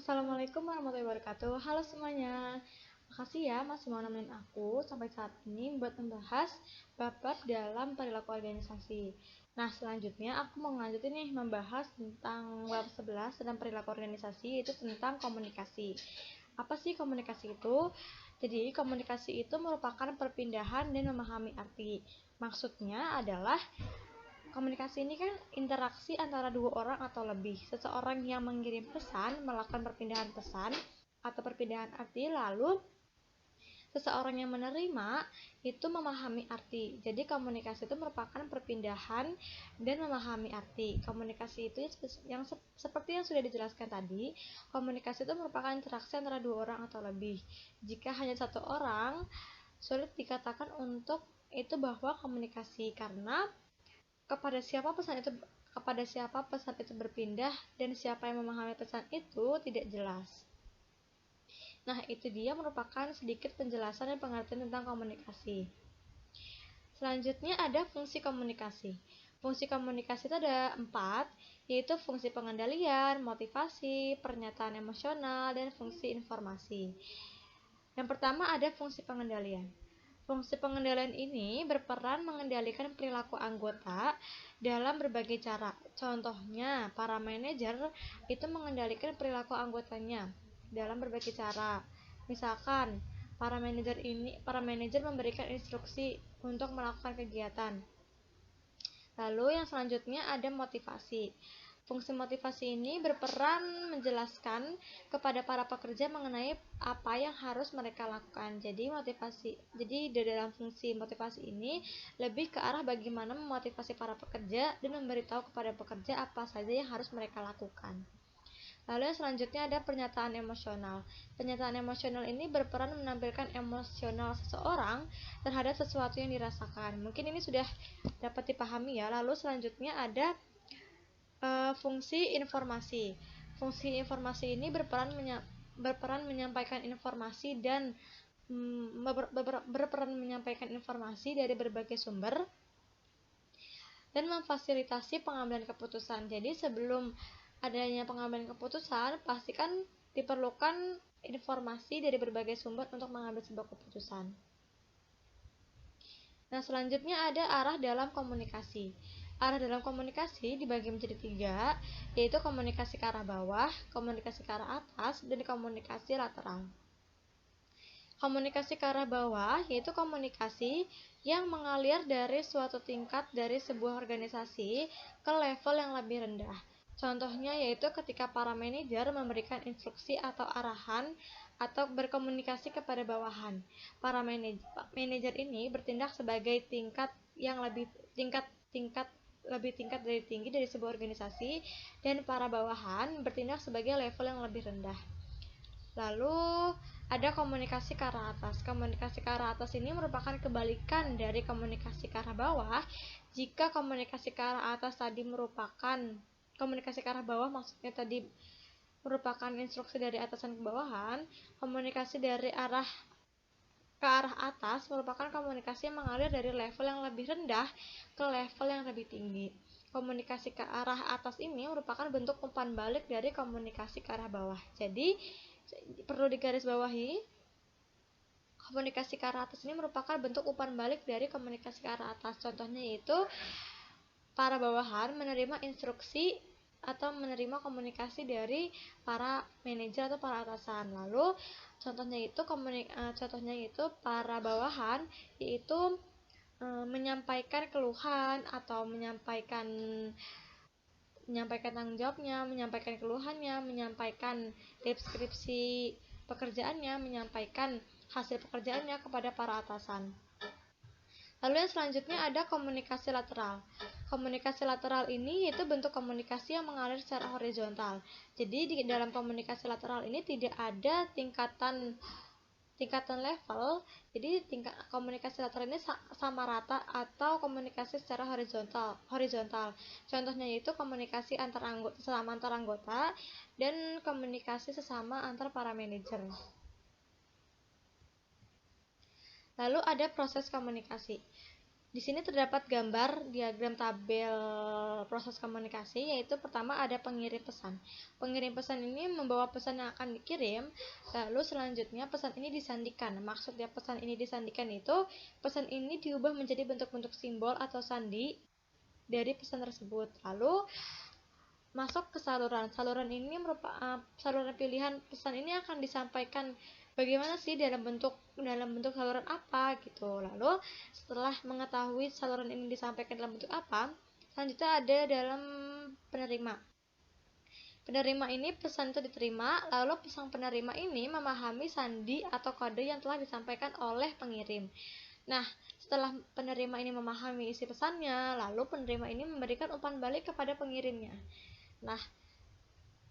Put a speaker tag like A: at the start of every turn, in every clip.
A: Assalamualaikum warahmatullahi wabarakatuh. Halo semuanya. Makasih ya masih mau nemenin aku sampai saat ini buat membahas bab-bab dalam perilaku organisasi. Nah, selanjutnya aku mau lanjutin nih membahas tentang bab 11 tentang perilaku organisasi, yaitu tentang komunikasi. Apa sih komunikasi itu? Jadi, komunikasi itu merupakan perpindahan dan memahami arti. Maksudnya adalah komunikasi ini kan interaksi antara dua orang atau lebih. Seseorang yang mengirim pesan melakukan perpindahan pesan atau perpindahan arti, lalu seseorang yang menerima itu memahami arti. Jadi komunikasi itu merupakan perpindahan dan memahami arti. Komunikasi itu yang seperti yang sudah dijelaskan tadi, komunikasi itu merupakan interaksi antara dua orang atau lebih. Jika hanya satu orang, sulit dikatakan untuk itu bahwa komunikasi, karena kepada siapa pesan itu berpindah dan siapa yang memahami pesan itu tidak jelas. Nah, itu dia merupakan sedikit penjelasan dan pengertian tentang komunikasi. Selanjutnya ada fungsi komunikasi. Fungsi komunikasi itu ada 4, yaitu fungsi pengendalian, motivasi, pernyataan emosional, dan fungsi informasi. Yang pertama ada fungsi pengendalian. Fungsi pengendalian ini berperan mengendalikan perilaku anggota dalam berbagai cara. Contohnya, para manajer itu mengendalikan perilaku anggotanya dalam berbagai cara. Misalkan, para manajer memberikan instruksi untuk melakukan kegiatan. Lalu yang selanjutnya ada motivasi. Fungsi motivasi ini berperan menjelaskan kepada para pekerja mengenai apa yang harus mereka lakukan. Jadi di dalam fungsi motivasi ini lebih ke arah bagaimana memotivasi para pekerja dan memberitahu kepada pekerja apa saja yang harus mereka lakukan. Lalu yang selanjutnya ada pernyataan emosional. Pernyataan emosional ini berperan menampilkan emosional seseorang terhadap sesuatu yang dirasakan. Mungkin ini sudah dapat dipahami ya. Lalu selanjutnya ada fungsi informasi. Fungsi informasi ini berperan menyampaikan informasi dan berperan menyampaikan informasi dari berbagai sumber dan memfasilitasi pengambilan keputusan. Jadi sebelum adanya pengambilan keputusan, pastikan diperlukan informasi dari berbagai sumber untuk mengambil sebuah keputusan. Nah, selanjutnya ada arah dalam komunikasi. Arah dalam komunikasi dibagi menjadi 3, yaitu komunikasi ke arah bawah, komunikasi ke arah atas, dan komunikasi lateral. Komunikasi ke arah bawah yaitu komunikasi yang mengalir dari suatu tingkat dari sebuah organisasi ke level yang lebih rendah. Contohnya yaitu ketika para manajer memberikan instruksi atau arahan atau berkomunikasi kepada bawahan. Para manajer ini bertindak sebagai tingkat dari tinggi dari sebuah organisasi, dan para bawahan bertindak sebagai level yang lebih rendah. Lalu ada komunikasi ke arah atas. Komunikasi ke arah atas ini merupakan kebalikan dari komunikasi ke arah bawah. Jika komunikasi ke arah atas tadi merupakan komunikasi ke arah bawah, maksudnya tadi merupakan instruksi dari atasan ke bawahan, komunikasi dari arah ke arah atas merupakan komunikasi yang mengalir dari level yang lebih rendah ke level yang lebih tinggi. Komunikasi ke arah atas ini merupakan bentuk umpan balik dari komunikasi ke arah bawah. Jadi perlu digarisbawahi, komunikasi ke arah atas ini merupakan bentuk umpan balik dari komunikasi ke arah atas. Contohnya yaitu para bawahan menerima instruksi atau menerima komunikasi dari para manajer atau para atasan. Lalu contohnya itu para bawahan yaitu menyampaikan keluhan atau menyampaikan tanggung jawabnya, menyampaikan keluhannya, menyampaikan deskripsi pekerjaannya, menyampaikan hasil pekerjaannya kepada para atasan. Lalu yang selanjutnya ada komunikasi lateral. Komunikasi lateral ini yaitu bentuk komunikasi yang mengalir secara horizontal. Jadi di dalam komunikasi lateral ini tidak ada tingkatan level. Jadi komunikasi lateral ini sama rata atau komunikasi secara horizontal. Contohnya yaitu komunikasi antar anggota dan komunikasi sesama antar para manajer. Lalu ada proses komunikasi. Di sini terdapat gambar diagram tabel proses komunikasi, yaitu pertama ada pengirim pesan. Pengirim pesan ini membawa pesan yang akan dikirim, lalu selanjutnya pesan ini disandikan. Maksudnya pesan ini disandikan itu, pesan ini diubah menjadi bentuk-bentuk simbol atau sandi dari pesan tersebut. Lalu masuk ke saluran. Saluran ini merupakan saluran pilihan pesan ini akan disampaikan bagaimana sih dalam bentuk saluran apa gitu. Lalu setelah mengetahui saluran ini disampaikan dalam bentuk apa, selanjutnya ada dalam penerima. Penerima ini pesan itu diterima, lalu pesan penerima ini memahami sandi atau kode yang telah disampaikan oleh pengirim. Nah, setelah penerima ini memahami isi pesannya, lalu penerima ini memberikan umpan balik kepada pengirimnya. Nah,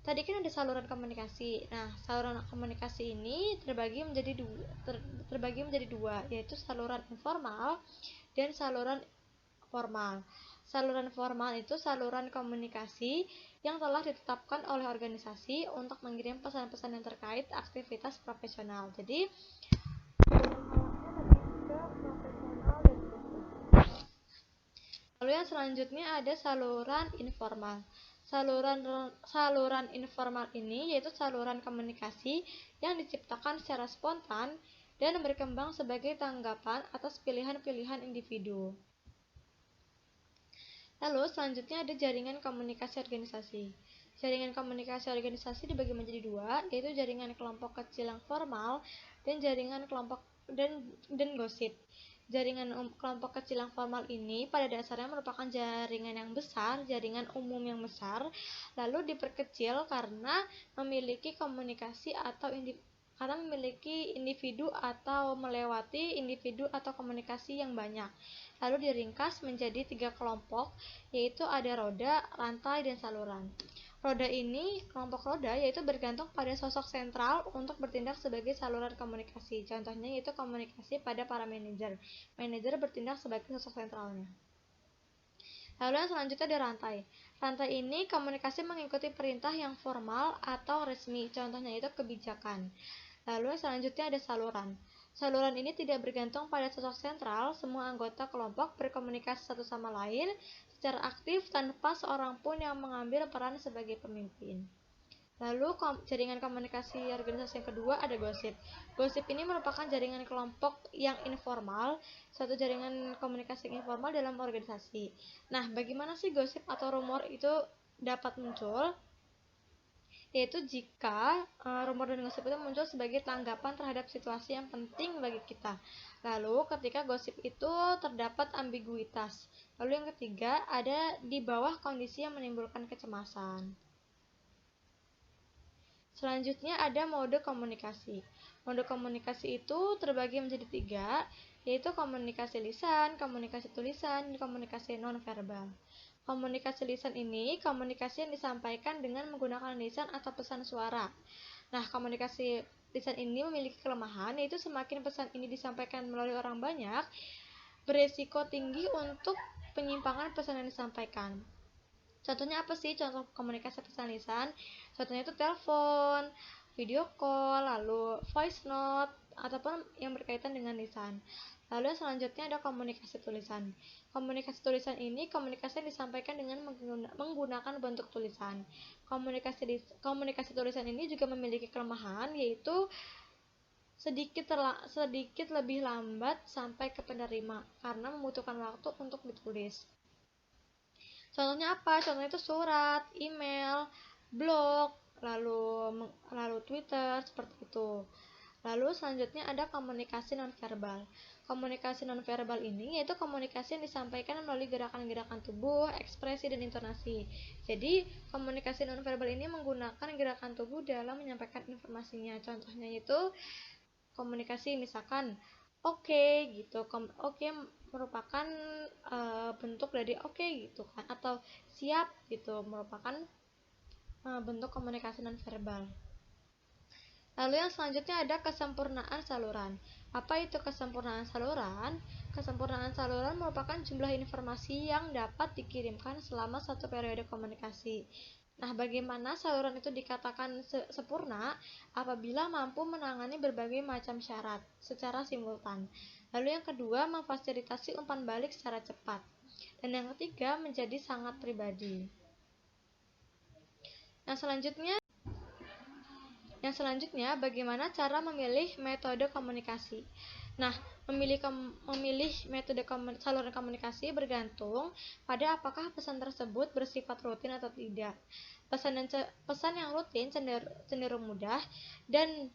A: tadi kan ada saluran komunikasi. Nah, saluran komunikasi ini terbagi menjadi dua, yaitu saluran informal dan saluran formal. Saluran formal itu saluran komunikasi yang telah ditetapkan oleh organisasi untuk mengirim pesan-pesan yang terkait aktivitas profesional. Jadi, lalu yang selanjutnya ada saluran informal. Saluran informal ini yaitu saluran komunikasi yang diciptakan secara spontan dan berkembang sebagai tanggapan atas pilihan-pilihan individu. Lalu selanjutnya ada jaringan komunikasi organisasi. Jaringan komunikasi organisasi dibagi menjadi dua, yaitu jaringan kelompok kecil yang formal dan jaringan kelompok dan gosip. Jaringan kelompok kecil yang formal ini pada dasarnya merupakan jaringan yang besar, jaringan umum yang besar, lalu diperkecil karena memiliki komunikasi atau memiliki individu atau melewati individu atau komunikasi yang banyak. Lalu diringkas menjadi 3 kelompok, yaitu ada roda, rantai, dan saluran. Kelompok roda yaitu bergantung pada sosok sentral untuk bertindak sebagai saluran komunikasi. Contohnya yaitu komunikasi pada para manajer. Manajer bertindak sebagai sosok sentralnya. Lalu yang selanjutnya ada rantai. Rantai ini komunikasi mengikuti perintah yang formal atau resmi. Contohnya itu kebijakan. Lalu yang selanjutnya ada saluran. Saluran ini tidak bergantung pada sosok sentral, semua anggota kelompok berkomunikasi satu sama lain secara aktif tanpa seorang pun yang mengambil peran sebagai pemimpin. Lalu jaringan komunikasi organisasi yang kedua ada gosip. Gosip ini merupakan jaringan kelompok yang informal, suatu jaringan komunikasi informal dalam organisasi. Nah, bagaimana sih gosip atau rumor itu dapat muncul? Yaitu jika rumor dan gosip itu muncul sebagai tanggapan terhadap situasi yang penting bagi kita. Lalu ketika gosip itu terdapat ambiguitas. Lalu yang ketiga ada di bawah kondisi yang menimbulkan kecemasan. Selanjutnya ada mode komunikasi. Mode komunikasi itu terbagi menjadi 3, yaitu komunikasi lisan, komunikasi tulisan, dan komunikasi nonverbal. Komunikasi lisan ini komunikasi yang disampaikan dengan menggunakan lisan atau pesan suara. Nah, komunikasi lisan ini memiliki kelemahan, yaitu semakin pesan ini disampaikan melalui orang banyak, beresiko tinggi untuk penyimpangan pesan yang disampaikan. Contohnya apa sih contoh komunikasi pesan lisan? Contohnya itu telepon, video call, lalu voice note, ataupun yang berkaitan dengan lisan. Lalu selanjutnya ada komunikasi tulisan. Komunikasi tulisan ini komunikasi yang disampaikan dengan menggunakan bentuk tulisan. Komunikasi tulisan ini juga memiliki kelemahan, yaitu sedikit lebih lambat sampai ke penerima karena membutuhkan waktu untuk ditulis. Contohnya apa? Contohnya itu surat, email, blog, lalu Twitter, seperti itu. Lalu selanjutnya ada komunikasi nonverbal. Komunikasi nonverbal ini yaitu komunikasi yang disampaikan melalui gerakan-gerakan tubuh, ekspresi, dan intonasi. Jadi, komunikasi nonverbal ini menggunakan gerakan tubuh dalam menyampaikan informasinya. Contohnya itu komunikasi misalkan oke gitu. Oke merupakan bentuk dari oke gitu kan, atau siap gitu merupakan bentuk komunikasi nonverbal. Lalu yang selanjutnya ada kesempurnaan saluran. Apa itu kesempurnaan saluran? Kesempurnaan saluran merupakan jumlah informasi yang dapat dikirimkan selama satu periode komunikasi. Nah, bagaimana saluran itu dikatakan sempurna? Apabila mampu menangani berbagai macam syarat secara simultan. Lalu yang kedua, memfasilitasi umpan balik secara cepat. Dan yang ketiga, menjadi sangat pribadi. Yang selanjutnya, bagaimana cara memilih metode komunikasi? Nah, memilih metode saluran komunikasi bergantung pada apakah pesan tersebut bersifat rutin atau tidak. Pesan yang rutin cenderung mudah dan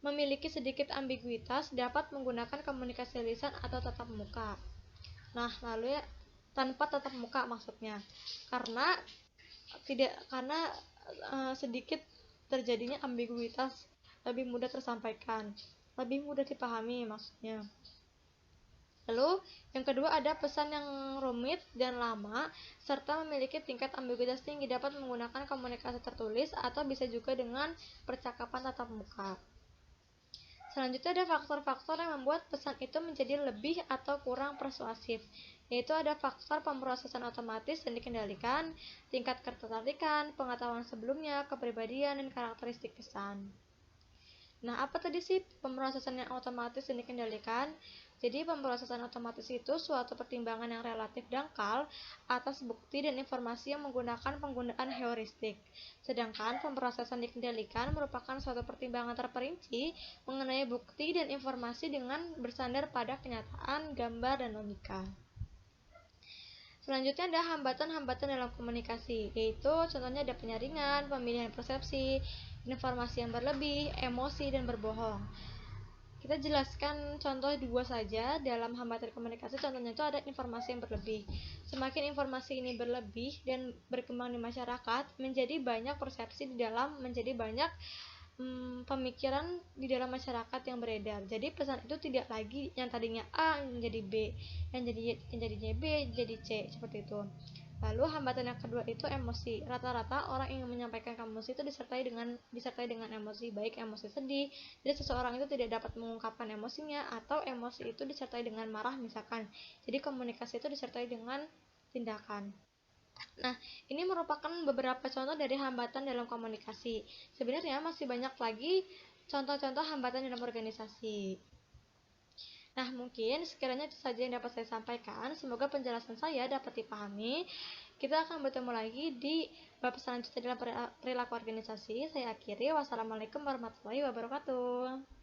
A: memiliki sedikit ambiguitas dapat menggunakan komunikasi lisan atau tatap muka. Nah, lalu ya, tanpa tatap muka maksudnya. Karena sedikit terjadinya ambiguitas, lebih mudah tersampaikan, lebih mudah dipahami maksudnya. Lalu yang kedua ada pesan yang rumit dan lama serta memiliki tingkat ambiguitas tinggi, dapat menggunakan komunikasi tertulis atau bisa juga dengan percakapan tatap muka. Selanjutnya ada faktor-faktor yang membuat pesan itu menjadi lebih atau kurang persuasif, yaitu ada faktor pemrosesan otomatis dan dikendalikan, tingkat ketertarikan, pengetahuan sebelumnya, kepribadian, dan karakteristik pesan. Nah, apa tadi sih pemrosesan yang otomatis dan dikendalikan? Jadi, pemrosesan otomatis itu suatu pertimbangan yang relatif dangkal atas bukti dan informasi yang menggunakan penggunaan heuristik. Sedangkan pemrosesan dikendalikan merupakan suatu pertimbangan terperinci mengenai bukti dan informasi dengan bersandar pada kenyataan, gambar, dan logika. Selanjutnya ada hambatan-hambatan dalam komunikasi, yaitu contohnya ada penyaringan, pemilihan persepsi, informasi yang berlebih, emosi, dan berbohong. Kita jelaskan contoh dua saja dalam hambatan komunikasi. Contohnya itu ada informasi yang berlebih. Semakin informasi ini berlebih dan berkembang di masyarakat, menjadi banyak persepsi menjadi banyak pemikiran di dalam masyarakat yang beredar. Jadi pesan itu tidak lagi yang tadinya A menjadi B, yang jadinya B jadi C, seperti itu. Lalu hambatan yang kedua itu emosi. Rata-rata orang yang menyampaikan emosi itu disertai dengan emosi, baik emosi sedih, jadi seseorang itu tidak dapat mengungkapkan emosinya, atau emosi itu disertai dengan marah misalkan. Jadi komunikasi itu disertai dengan tindakan. Nah, ini merupakan beberapa contoh dari hambatan dalam komunikasi. Sebenarnya masih banyak lagi contoh-contoh hambatan dalam organisasi. Nah, mungkin sekiranya itu saja yang dapat saya sampaikan. Semoga penjelasan saya dapat dipahami. Kita akan bertemu lagi di bab selanjutnya dalam perilaku organisasi. Saya akhiri. Wassalamualaikum warahmatullahi wabarakatuh.